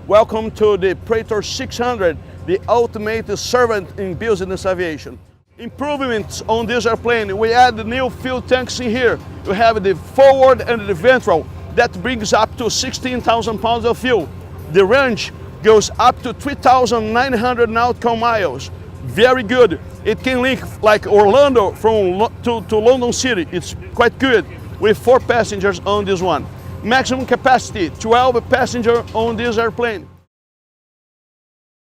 Welcome to the Praetor 600, the ultimate servant in business aviation. Improvements on this airplane, we add the new fuel tanks in here. You have the forward and the ventral. That brings up to 16,000 pounds of fuel. The range goes up to 3,900 nautical miles. Very good. It can link like Orlando to London City. It's quite good with 4 passengers on this one. Maximum capacity, 12 passengers on this airplane.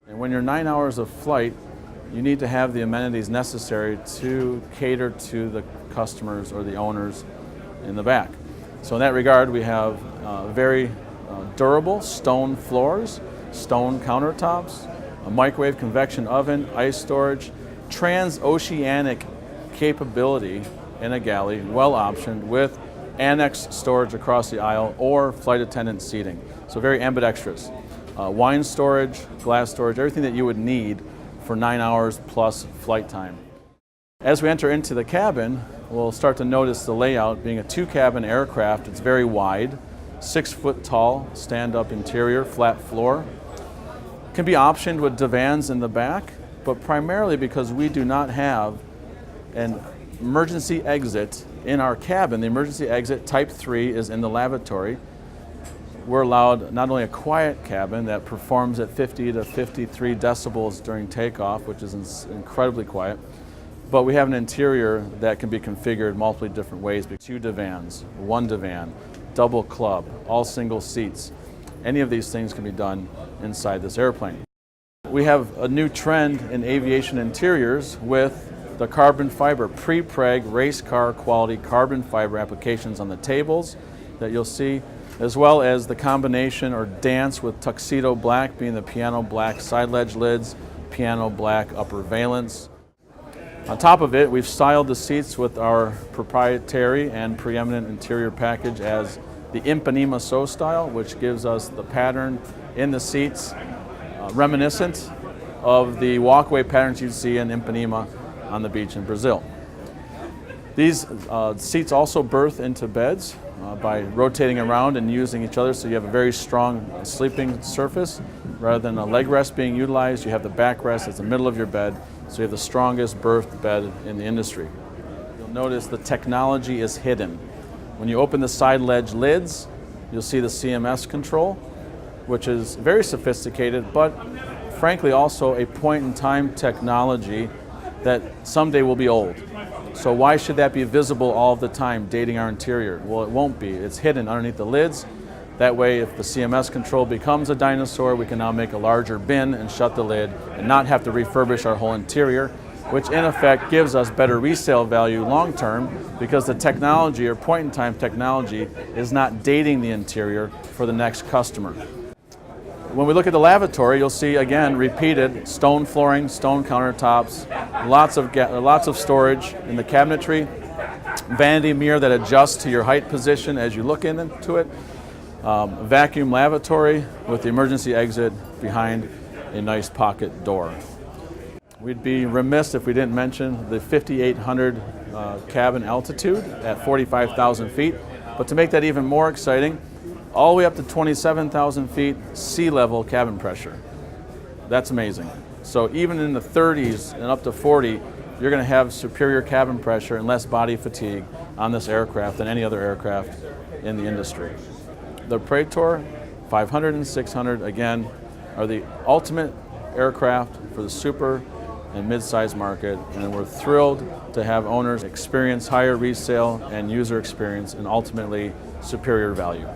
And when you're 9 hours of flight, you need to have the amenities necessary to cater to the customers or the owners in the back. So in that regard, we have very durable stone floors, stone countertops, a microwave convection oven, ice storage, transoceanic capability in a galley, well optioned with annex storage across the aisle or flight attendant seating. So very ambidextrous. Wine storage, glass storage, everything that you would need for 9 hours plus flight time. As we enter into the cabin, we'll start to notice the layout. Being a 2-cabin aircraft, it's very wide, 6 foot tall, stand-up interior, flat floor. Can be optioned with divans in the back, but primarily because we do not have an emergency exit in our cabin. The emergency exit, type 3, is in the lavatory. We're allowed not only a quiet cabin that performs at 50 to 53 decibels during takeoff, which is incredibly quiet, but we have an interior that can be configured multiple different ways. 2 divans, 1 divan, double club, all single seats. Any of these things can be done inside this airplane. We have a new trend in aviation interiors with the carbon fiber, pre-preg race car quality carbon fiber applications on the tables that you'll see, as well as the combination or dance with tuxedo black being the piano black side ledge lids, piano black upper valence. On top of it, we've styled the seats with our proprietary and preeminent interior package as the Ipanema So style, which gives us the pattern in the seats reminiscent of the walkway patterns you'd see in Ipanema on the beach in Brazil. These seats also berth into beds by rotating around and using each other, so you have a very strong sleeping surface. Rather than a leg rest being utilized, you have the backrest as the middle of your bed, so you have the strongest berthed bed in the industry. You'll notice the technology is hidden. When you open the side ledge lids, you'll see the CMS control, which is very sophisticated, but frankly also a point-in-time technology that someday will be old. So why should that be visible all the time, dating our interior? Well, it won't be. It's hidden underneath the lids. That way, if the CMS control becomes a dinosaur, we can now make a larger bin and shut the lid and not have to refurbish our whole interior, which in effect gives us better resale value long term because the technology or point-in-time technology is not dating the interior for the next customer. When we look at the lavatory, you'll see again repeated stone flooring, stone countertops, lots of storage in the cabinetry, vanity mirror that adjusts to your height position as you look into it, vacuum lavatory with the emergency exit behind a nice pocket door. We'd be remiss if we didn't mention the 5,800 cabin altitude at 45,000 feet, but to make that even more exciting, all the way up to 27,000 feet sea level cabin pressure. That's amazing. So even in the 30s and up to 40, you're going to have superior cabin pressure and less body fatigue on this aircraft than any other aircraft in the industry. The Praetor 500 and 600, again, are the ultimate aircraft for the super and mid-size market, and we're thrilled to have owners experience higher resale and user experience and ultimately superior value.